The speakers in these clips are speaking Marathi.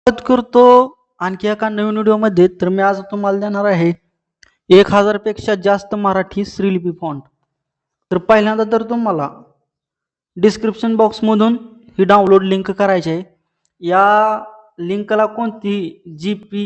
स्वागत करतो आणखी एका नवीन व्हिडिओमध्ये. तर मी आज तुम्हाला देणार आहे 1000 पेक्षा जास्त मराठी श्रीलिपी फॉन्ट. तर पहिल्यांदा तर तुम्हाला डिस्क्रिप्शन बॉक्समधून ही डाउनलोड लिंक करायची आहे. या लिंकला कोणतीही GP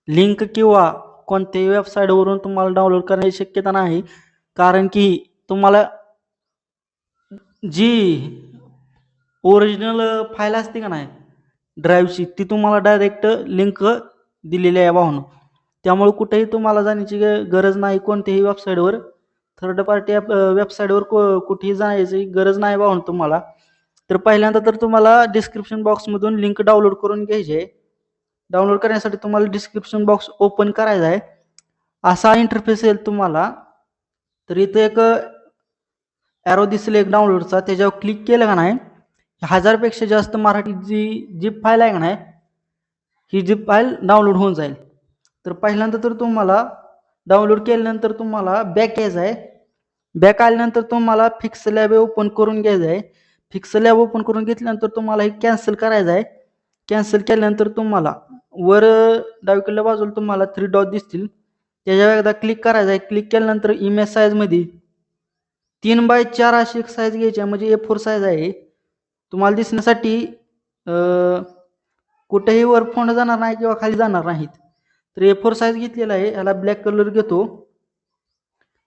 लिंक किंवा कोणत्याही वेबसाईटवरून तुम्हाला डाउनलोड करण्याची शक्यता नाही, कारण की तुम्हाला जी ओरिजिनल फाईल असते का नाही ड्राईव्हची, ती तुम्हाला डायरेक्ट लिंक दिलेली आहे भावांनो. त्यामुळे कुठेही तुम्हाला जाण्याची गरज नाही. कोणत्याही वेबसाईटवर थर्ड पार्टी वेबसाईटवर कुठेही जाण्याची गरज नाही भावांनो तुम्हाला. तर पहिल्यांदा तर तुम्हाला डिस्क्रिप्शन बॉक्समधून लिंक डाउनलोड करून घ्यायची आहे. डाउनलोड करण्यासाठी तुम्हाला डिस्क्रिप्शन बॉक्स ओपन करायचा आहे. असा इंटरफेस येईल तुम्हाला. तर इथं एक ॲरो दिसेल एक डाउनलोडचा, त्याच्यावर क्लिक केलं का नाही 1000 पेक्षा जास्त मराठी जी फाईल आहे का नाही, ही जी फाईल डाउनलोड होऊन जाईल. तर पहिल्यांदा तर तुम्हाला डाउनलोड केल्यानंतर तुम्हाला बॅक यायचं आहे. बॅक आल्यानंतर तुम्हाला फिक्स लॅब ओपन करून घ्यायचं आहे. फिक्स लॅब ओपन करून घेतल्यानंतर तुम्हाला हे कॅन्सल करायचं आहे. कॅन्सल केल्यानंतर तुम्हाला वर डावीकडल्या बाजूला तुम्हाला 3 डॉट दिसतील, त्याच्यावर एकदा क्लिक करायचं आहे. क्लिक केल्यानंतर इमेज साईजमध्ये 3x4 अशी एक साईज घ्यायची आहे, म्हणजे A4 साईज आहे. तुम्हाला दिसण्यासाठी कुठेही वर फॉन्ट जाणार नाही किंवा खाली जाणार नाहीत. तर A4 साईज घेतलेला आहे. याला ब्लॅक कलर घेतो.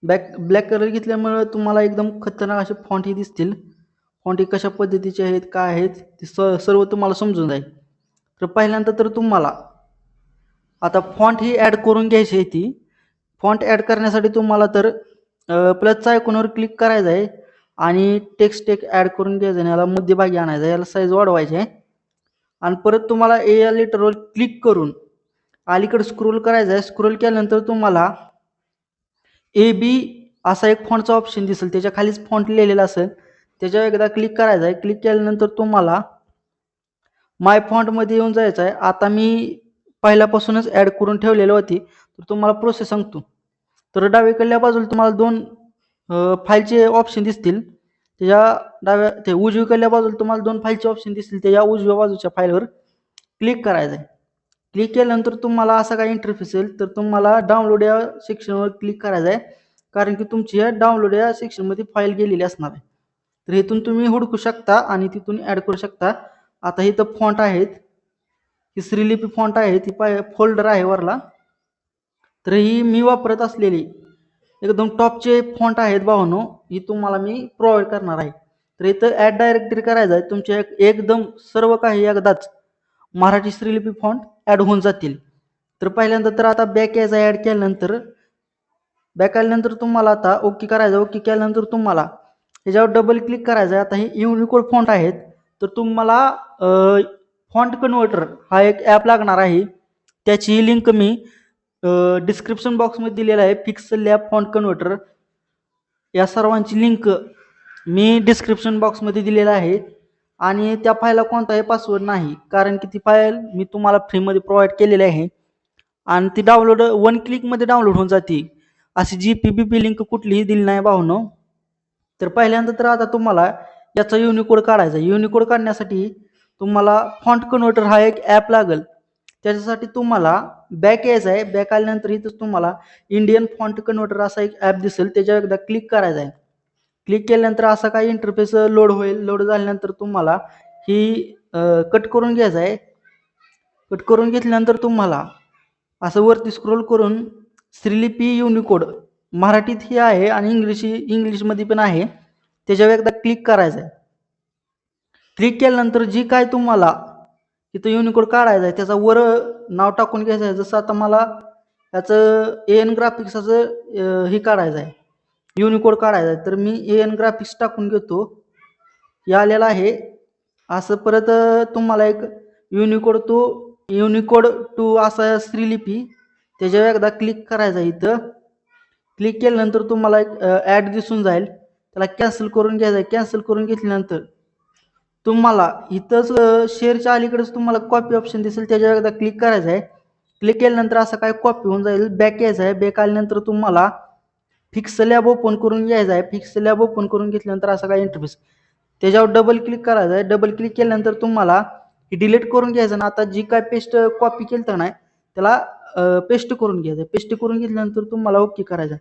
ब्लॅक कलर घेतल्यामुळे तुम्हाला एकदम खतरनाक असे फॉन्ट ही दिसतील. फॉन्ट हे कशा पद्धतीचे आहेत, काय आहेत ते सर्व तुम्हाला समजून जाईल. तर पहिल्यांदा तर तुम्हाला आता फॉन्ट ही ॲड करून घ्यायची आहे. ती फॉन्ट ॲड करण्यासाठी तुम्हाला तर प्लसच्या आयकॉनवर क्लिक करायचं आहे आणि टेक्स्ट ॲड करून घ्यायचं आहे. याला मध्यभागी आणायचं आहे. याला साईज वाढवायची आहे आणि परत तुम्हाला ए या लेटरवर क्लिक करून अलीकडे स्क्रोल करायचं आहे. स्क्रोल केल्यानंतर तुम्हाला AB असा एक फॉन्टचा ऑप्शन दिसेल, त्याच्या खालीच फॉन्ट लिहिलेला असेल, त्याच्यावर एकदा क्लिक करायचं आहे. क्लिक केल्यानंतर तुम्हाला माय फॉन्टमध्ये येऊन जायचं आहे. आता मी पहिल्यापासूनच ॲड करून ठेवलेली होती, तर तुम्हाला प्रोसेस सांगतो. तर डावीकडल्या बाजूला तुम्हाला 2 फाईलचे ऑप्शन दिसतील. त्याच्या ते उजवीकडल्या बाजूला तुम्हाला 2 फाईलचे ऑप्शन दिसतील. त्याच्या उजव्या बाजूच्या फाईलवर क्लिक करायचं आहे. क्लिक केल्यानंतर तुम्हाला असा काही इंटरफेस येईल. तर तुम्हाला डाउनलोड या सेक्शनवर क्लिक करायचं आहे, कारण की तुमची या डाउनलोड या सेक्शनमध्ये फाईल गेलेली असणार आहे. तर इथून तुम्ही हुडकू शकता आणि तिथून ॲड करू शकता. आता इथं फॉन्ट आहेत, ही श्रीलिपी फॉन्ट आहे, ती फोल्डर आहे वरला. तर ही मी वापरत असलेली एकदम टॉपचे फॉन्ट आहेत भावांनो, ही तुम्हाला मी प्रोव्हाइड करणार आहे. तर इथं ॲड डायरेक्टरी करायचं आहे. तुमचे एकदम सर्व काही एकदाच मराठी श्रीलिपी फॉन्ट ॲड होऊन जातील. तर पहिल्यांदा तर आता बॅक यायचा ॲड केल्यानंतर बॅक आल्यानंतर तुम्हाला आता ओके करायचं. ओके केल्यानंतर तुम्हाला त्याच्यावर डबल क्लिक करायचं आहे. आता हे युनिकोड फॉन्ट आहेत, तर तुम्हाला फॉन्ट कन्व्हर्टर हा एक ॲप लागणार आहे. त्याची लिंक मी डिस्क्रिप्शन बॉक्समध्ये दिलेला आहे. फिक्स लॅब फॉन्ट कन्व्हर्टर या सर्वांची लिंक मी डिस्क्रिप्शन बॉक्समध्ये दिलेला आहे. आणि त्या फाईलला कोणताही पासवर्ड नाही, कारण की ती फाईल मी तुम्हाला फ्रीमध्ये प्रोव्हाइड केलेली आहे आणि ती डाउनलोड 1 क्लिकमध्ये डाउनलोड होऊन जाते. अशी GPBP लिंक कुठलीही दिली नाही भावनो. तर पहिल्यांदा तर आता तुम्हाला याचा युनिकोड काढायचा. युनिकोड काढण्यासाठी तुम्हाला फॉन्ट कन्व्हर्टर हा एक ॲप लागेल. त्याच्यासाठी तुम्हाला बॅक यायचं आहे. बॅक आल्यानंतर इथं तुम्हाला इंडियन फॉन्ट कन्व्हर्टर असा एक ॲप दिसेल, त्याच्यावर एकदा क्लिक करायचं आहे. क्लिक केल्यानंतर असा काही इंटरफेस लोड होईल. लोड झाल्यानंतर तुम्हाला ही कट करून घ्यायचं आहे. कट करून घेतल्यानंतर तुम्हाला असं वरती स्क्रोल करून श्रीलिपी युनिकोड मराठीत ही आहे आणि इंग्लिशमध्ये पण आहे, त्याच्यावर एकदा क्लिक करायचं आहे. क्लिक केल्यानंतर जी काय तुम्हाला तिथं युनिकोड काढायचं आहे त्याचा वर नाव टाकून घ्यायचं आहे. जसं आता मला त्याचं AN ग्राफिक्सचं हे काढायचं आहे, युनिकोड काढायचा आहे. तर मी AN ग्राफिक्स टाकून घेतो. हे आलेला आहे. असं परत तुम्हाला एक युनिकोड टू असा श्रीलिपी त्याच्यावर एकदा क्लिक करायचा आहे. इथं क्लिक केल्यानंतर तुम्हाला एक ॲड दिसून जाईल, त्याला कॅन्सल करून घ्यायचं आहे. कॅन्सल करून घेतल्यानंतर तुम्हाला इथंच शेअरच्या अलीकडेच तुम्हाला कॉपी ऑप्शन दिसेल, त्याच्यावर एकदा क्लिक करायचं आहे. क्लिक केल्यानंतर असं काय कॉपी होऊन जाईल. बॅक यायचं आहे. बॅक आल्यानंतर तुम्हाला फिक्स लॅब ओपन करून घ्यायचं आहे. फिक्स लॅब ओपन करून घेतल्यानंतर असं काय इंटरफेस त्याच्यावर डबल क्लिक करायचं आहे. डबल क्लिक केल्यानंतर तुम्हाला ही डिलीट करून घ्यायचं ना. आता जी काय पेस्ट कॉपी केलं तर नाही त्याला पेस्ट करून घ्यायचं. पेस्ट करून घेतल्यानंतर तुम्हाला ओके करायचं.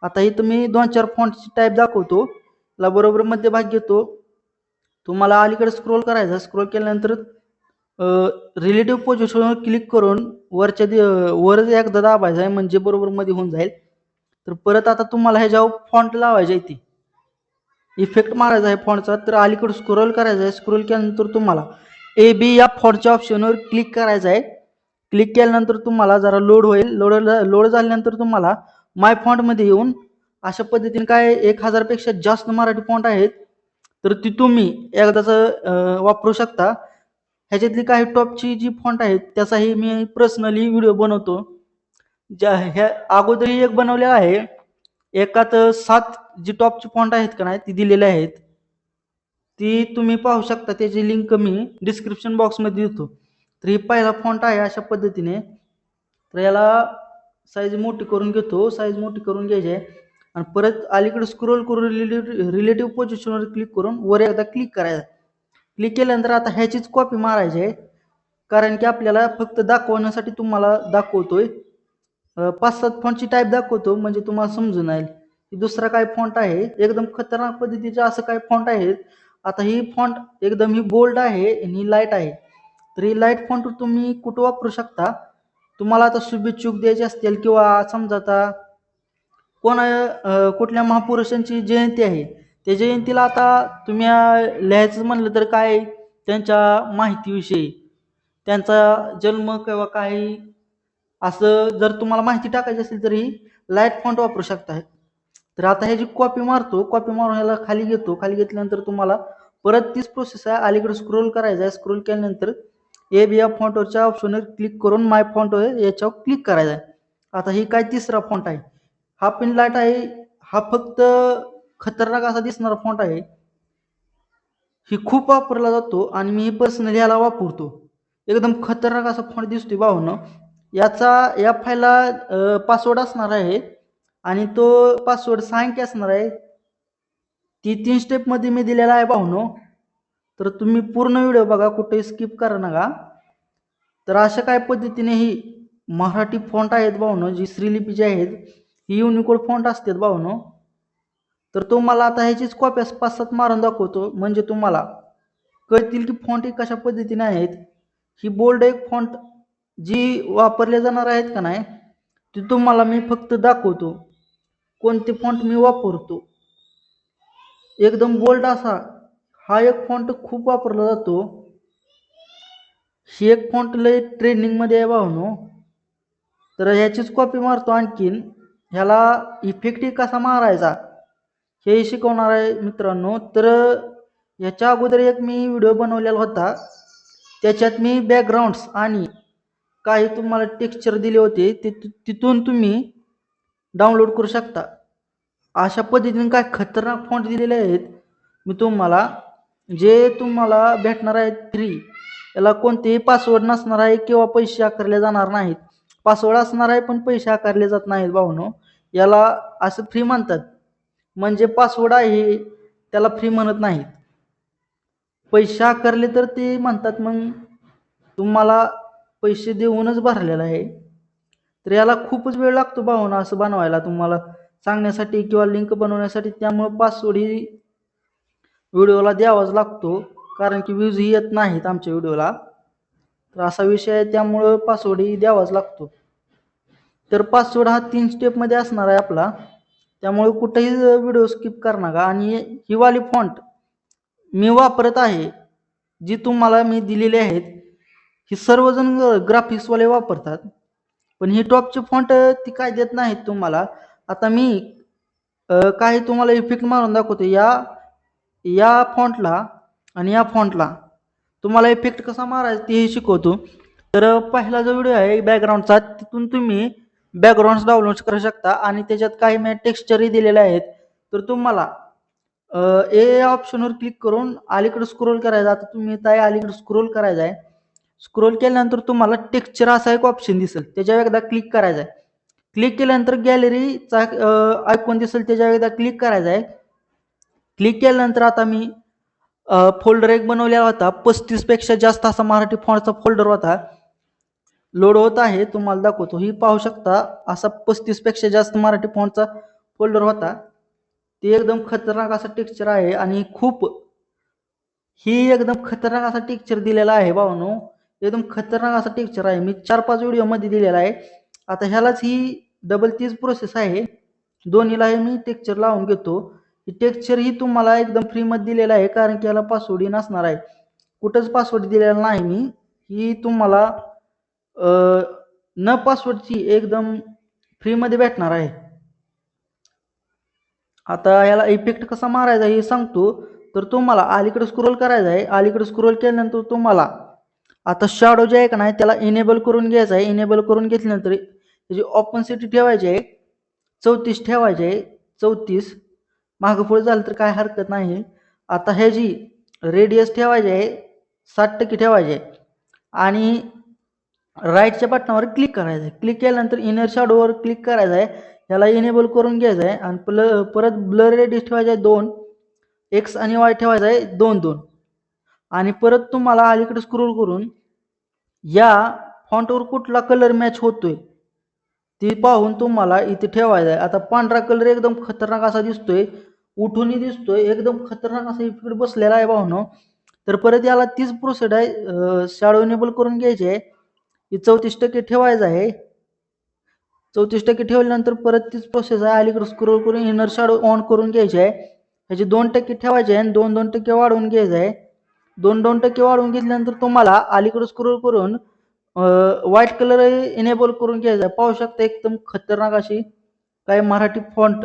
आता इथं मी 2-4 फॉन्टची टाईप दाखवतो. त्याला बरोबर मध्यभाग घेतो. तुम्हाला अलीकडे स्क्रोल करायचं. स्क्रोल केल्यानंतर रिलेटिव्ह पोझिशनवर क्लिक करून वर एकदा दाबायचं आहे म्हणजे बरोबर मध्ये होऊन जाईल. तर परत आता तुम्हाला ह्याच्यावर फॉन्ट लावायचा आहे, इफेक्ट मारायचा आहे फॉन्टचा. तर अलीकडे स्क्रोल करायचं आहे. स्क्रोल केल्यानंतर तुम्हाला AB या फॉन्टच्या ऑप्शनवर क्लिक करायचं आहे. क्लिक केल्यानंतर तुम्हाला जरा लोड होईल. लोड झाल्यानंतर तुम्हाला माय फॉन्टमध्ये येऊन अशा पद्धतीने काय 1000 पेक्षा जास्त मराठी फॉन्ट आहेत. तर ती तुम्ही एकदाच वापरू शकता. ह्याच्यातली काही टॉपची जी फॉन्ट आहेत त्याचाही मी पर्सनली व्हिडिओ बनवतो. ह्या अगोदरही एक बनवलेला आहे. एकात 7 जी टॉपची फॉन्ट आहेत का नाही ती दिलेली आहेत. ती तुम्ही पाहू शकता. त्याची लिंक मी डिस्क्रिप्शन बॉक्समध्ये देतो. तर ही पहिला फॉन्ट आहे अशा पद्धतीने. तर याला साईज मोठी करून घेतो. साईज मोठी करून घ्यायची आहे आणि परत अलीकडे स्क्रोल करून रिलेटिव्ह पोझिशनवर क्लिक करून वर एकदा क्लिक करायचं. क्लिक केल्यानंतर आता ह्याचीच कॉपी मारायची आहे. कारण की आपल्याला फक्त दाखवण्यासाठी तुम्हाला दाखवतोय. 5-7 फॉन्टची टाईप दाखवतो म्हणजे तुम्हाला समजून जाईल. दुसरा काय फॉन्ट आहे एकदम खतरनाक पद्धतीचे असं काय फॉन्ट आहेत. आता ही फॉन्ट एकदम ही बोल्ड आहे आणि ही लाईट आहे. तर ही लाईट फॉन्ट तुम्ही कुठं वापरू शकता. तुम्हाला आता शुभेच्छुक द्यायचे असतील किंवा समजा आता कुठल्या महापुरुषांची जयंती आहे. त्या जयंतीला आता तुम्ही लिहायचं म्हणलं तर काय त्यांच्या माहितीविषयी, त्यांचा जन्म किंवा काही असं जर तुम्हाला माहिती टाकायची असेल तर ही लाईट फॉन्ट वापरू शकता. तर आता ह्याची कॉपी मारतो. कॉपी मारून ह्याला खाली घेतो. खाली घेतल्यानंतर तुम्हाला परत तीच प्रोसेस आहे. अलीकडे स्क्रोल करायचं आहे. स्क्रोल केल्यानंतर AB या फॉन्टवरच्या ऑप्शनवर क्लिक करून माय फॉन्ट याच्यावर क्लिक करायचं आहे. आता ही काय तिसरा फॉन्ट आहे. हा पिन लाईट आहे. हा फक्त खतरनाक असा दिसणारा फॉन्ट आहे. ही खूप वापरला जातो आणि मी पर्सनली ह्याला वापरतो. एकदम खतरनाक असा फॉन्ट दिसतोय भावांनो. या फाईलला पासवर्ड असणार आहे आणि तो पासवर्ड 6 अंकी असणार आहे. ती 3 स्टेपमध्ये मी दिलेला आहे भावांनो. तर तुम्ही पूर्ण व्हिडिओ बघा, कुठेही स्किप करा नका. तर अशा काय पद्धतीने ही मराठी फॉन्ट आहेत भावांनो, जी श्रीलिपी जी आहेत ही युनिकोड फॉन्ट असतात भावांनो. तर तुम्हाला आता ह्याचीच कॉप्या 5-7 मारून दाखवतो म्हणजे तुम्हाला कळतील की फॉन्ट हे कशा पद्धतीने आहेत. ही बोल्ड एक फॉन्ट जी वापरले जाणार आहेत का नाही ती तुम्हाला मी फक्त दाखवतो. कोणते फॉन्ट मी वापरतो. एकदम बोल्ड असा हा एक फॉन्ट खूप वापरला जातो. ही एक फॉन्ट लय ट्रेंडिंगमध्ये आहे भावांनो. तर ह्याचीच कॉपी मारतो आणखीन. ह्याला इफेक्ट कसा मारायचा हे शिकवणार आहे मित्रांनो. तर याच्या अगोदर एक मी व्हिडिओ बनवलेला होता. त्याच्यात मी बॅकग्राऊंड्स आणि काही तुम्हाला टेक्स्चर दिले होते ते तिथून तुम्ही डाउनलोड करू शकता. अशा पद्धतीने काय खतरनाक फॉन्ट दिलेले आहेत. मी तुम्हाला जे तुम्हाला भेटणार आहेत फ्री. याला कोणतेही पासवर्ड नसणार आहे किंवा पैसे आकारले जाणार नाहीत. पासवर्ड असणार आहे पण पैसे आकारले जात नाहीत भावनो. याला असं फ्री म्हणतात. म्हणजे पासवर्ड आहे त्याला फ्री म्हणत नाहीत. पैसे आकारले तर ते म्हणतात मग तुम्हाला पैसे देऊनच भरलेला आहे. तर याला खूपच वेळ लागतो भावना असं बनवायला तुम्हाला सांगण्यासाठी किंवा लिंक बनवण्यासाठी. त्यामुळे पासवर्ड ही व्हिडिओला द्यावाच लागतो कारण की व्ह्यूज ही येत नाहीत आमच्या व्हिडिओला. तर असा विषय आहे त्यामुळं पासवर्ड ही द्यावाच लागतो. तर पासवर्ड हा 3 स्टेपमध्ये असणार आहे आपला. त्यामुळे कुठेही व्हिडिओ स्किप करू नका. आणि ही वाली फॉन्ट मी वापरत आहे जी तुम्हाला मी दिलेली आहेत. ही सर्वजण ग्राफिक्सवाले वापरतात पण ही टॉपची फॉन्ट ती काय देत नाहीत तुम्हाला. आता मी काही तुम्हाला इफेक्ट मारून दाखवतो. या फॉन्टला आणि या फॉन्टला तुम्हाला इफेक्ट कसा मारायचा तेही शिकवतो. तर पहिला जो व्हिडिओ आहे बॅकग्राऊंडचा तिथून तुम्ही बॅकग्राऊंड डाउनलोड करू शकता आणि त्याच्यात काही मी टेक्स्चरही दिलेले आहेत. तर तुम्हाला ए ऑप्शनवर क्लिक करून अलीकडे स्क्रोल करायचं. आता तुम्ही अलीकडे स्क्रोल करायचं आहे. स्क्रोल केल्यानंतर तुम्हाला टेक्स्चर असा एक ऑप्शन दिसेल त्याच्यावर एकदा क्लिक करायचं आहे. क्लिक केल्यानंतर गॅलरीचा आयकॉन दिसेल त्याच्यावर एकदा क्लिक करायचं आहे. क्लिक केल्यानंतर आता मी फोल्डर एक बनवलेला होता. 35 पेक्षा जास्त असा मराठी फॉन्टचा फोल्डर होता. लोड होत आहे, तुम्हाला दाखवतो. ही पाहू शकता, असा 35 पेक्षा जास्त मराठी फॉन्टचा फोल्डर होता. ते एकदम खतरनाक असा टेक्स्चर आहे आणि ही एकदम खतरनाक असा टेक्स्चर दिलेला आहे भावांनो. एकदम खतरनाक असा टेक्स्चर आहे. मी 4-5 व्हिडिओमध्ये दिलेला आहे. आता ह्यालाच ही डबल तीच प्रोसेस आहे. दोन्हीलाही मी टेक्स्चर लावून घेतो. ही टेक्स्चर ही तुम्हाला एकदम फ्रीमध्ये दिलेला आहे, कारण की याला पासवर्ड नसणार आहे. कुठंच पासवर्ड दिलेला नाही मी. ही तुम्हाला न पासवर्डची एकदम फ्रीमध्ये भेटणार आहे. आता याला इफेक्ट कसा मारायचा हे सांगतो. तर तुम्हाला अलीकडे स्क्रोल करायचं आहे. अलीकडे स्क्रोल केल्यानंतर तुम्हाला आता शॅडो जे आहे का नाही त्याला इनेबल करून घ्यायचं आहे. इनेबल करून घेतल्यानंतर त्याची ऑपन्सिटी ठेवायची आहे 34 ठेवायची आहे. 34 मागं पुढे झालं तर काय हरकत नाही. आता ह्याची रेडियस ठेवायची आहे 60% ठेवायची आहे आणि राईटच्या बटनावर क्लिक करायचं आहे. क्लिक केल्यानंतर इनर शॅडोवर क्लिक करायचं आहे. याला इनेबल करून घ्यायचं आहे आणि परत ब्लर रेडियस ठेवायचा आहे 2, एक्स आणि वाय ठेवायचा आहे 2-2 आणि परत तुम्हाला अलीकडे स्क्रोल करून या फॉन्टवर कुठला कलर मॅच होतोय ती पाहून तुम्हाला इथे ठेवायचा आहे. आता पांढरा कलर एकदम खतरनाक असा दिसतोय, उठूनही दिसतोय, एकदम खतरनाक असा इफेक्ट बसलेला आहे भावनो. तर परत याला तीच प्रोसेस आहे, शॅडो इनेबल करून घ्यायची आहे. 34% ठेवायचं आहे. 34% ठेवल्यानंतर परत तीच प्रोसेस आहे. अलीकडे स्क्रोल करून इनर शॅडो ऑन करून घ्यायची आहे. ह्याचे 2% ठेवायचे आहे आणि 2-2% वाढवून घ्यायचं आहे. 2-2% वाढवून घेतल्यानंतर तुम्हाला अलीकडे स्क्रोल करून व्हाईट कलर इनेबल करून घ्यायचा आहे. पाहू शकता एकदम खतरनाक अशी काही मराठी फॉन्ट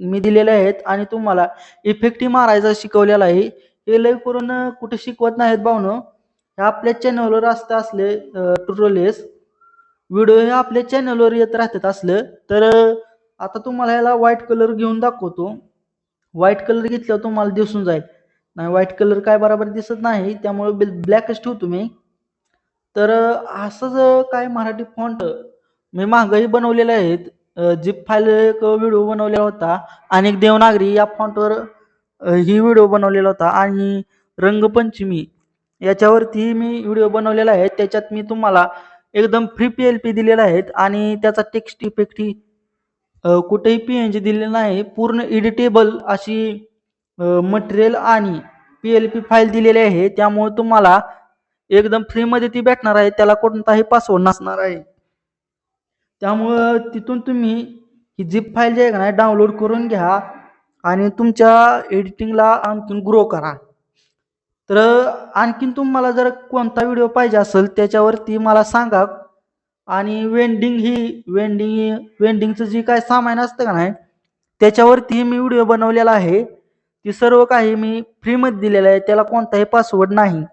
मी दिलेले आहेत आणि तुम्हाला इफेक्टही मारायचा शिकवलेला आहे. हे लय करून कुठे शिकवत नाहीत भावनो. हे आपल्या चॅनलवर असले ट्युटोरियल्स व्हिडिओ हे आपल्या चॅनलवर येत राहतात असलं. तर आता तुम्हाला याला व्हाईट कलर घेऊन दाखवतो. व्हाईट कलर घेतल्यावर तुम्हाला दिसून जाईल. नाही व्हाईट कलर काय बरोबर दिसत नाही, त्यामुळे ब्लॅकच ठेवतो मी. तर असंच काय मराठी फॉन्ट मी मागंही बनवलेले आहेत. झिप फाईल एक व्हिडिओ बनवलेला होता. अनेक देवनागरी या फॉन्टवर ही व्हिडिओ बनवलेला होता आणि रंगपंचमी याच्यावरती मी व्हिडिओ बनवलेला आहे. त्याच्यात मी तुम्हाला एकदम फ्री PLP दिलेला आहे आणि त्याचा टेक्स्ट इफेक्ट ही कुठेही PNG दिलेला नाही. पूर्ण एडिटेबल अशी मटेरियल आणि PLP फाईल दिलेली आहे. त्यामुळे तुम्हाला एकदम फ्रीमध्ये ती भेटणार आहे. त्याला कोणताही पासवर्ड नसणार आहे. त्यामुळं तिथून तुम्ही ही झिप फाईल जी आहे का नाही डाउनलोड करून घ्या आणि तुमच्या एडिटिंगला आणखीन ग्रो करा. तर आणखीन तुम्हाला जर कोणता व्हिडिओ पाहिजे असेल त्याच्यावरती मला सांगा आणि वेंडिंगचं जे काय सामान असतं का नाही त्याच्यावरती मी व्हिडिओ बनवलेला आहे. ती सर्व काही मी फ्रीमध्ये दिलेलं आहे. त्याला कोणताही पासवर्ड नाही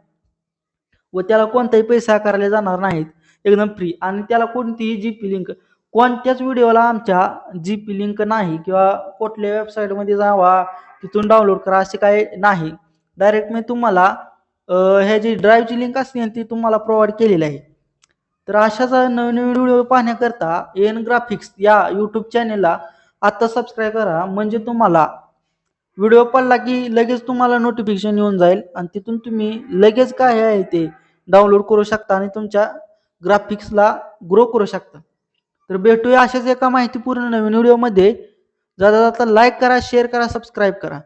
व त्याला कोणताही पैसे आकारले जाणार नाहीत. एकदम फ्री आणि त्याला कोणतीही जीपी लिंक कोणत्याच व्हिडिओला आमच्या जीपी लिंक नाही किंवा कुठल्या वेबसाईटमध्ये जावा तिथून डाउनलोड करा असे काही नाही. डायरेक्ट मी तुम्हाला ह्याची ड्राईव्हची लिंक असते ती तुम्हाला प्रोव्हाइड केलेली आहे. तर अशाच नवीन व्हिडिओ पाहण्याकरता एन ग्राफिक्स या यूट्यूब चॅनेलला आत्ता सबस्क्राईब करा. म्हणजे तुम्हाला व्हिडिओ पडला की लगेच तुम्हाला नोटिफिकेशन येऊन जाईल आणि तिथून तुम्ही लगेच काय आहे ते डाउनलोड करू शकता आणि तुमच्या ग्राफिक्सला ग्रो करू शकता. तर भेटूया अशाच एका माहितीपूर्ण नवीन व्हिडिओमध्ये. जाता जाता लाईक करा, शेअर करा, सबस्क्राईब करा.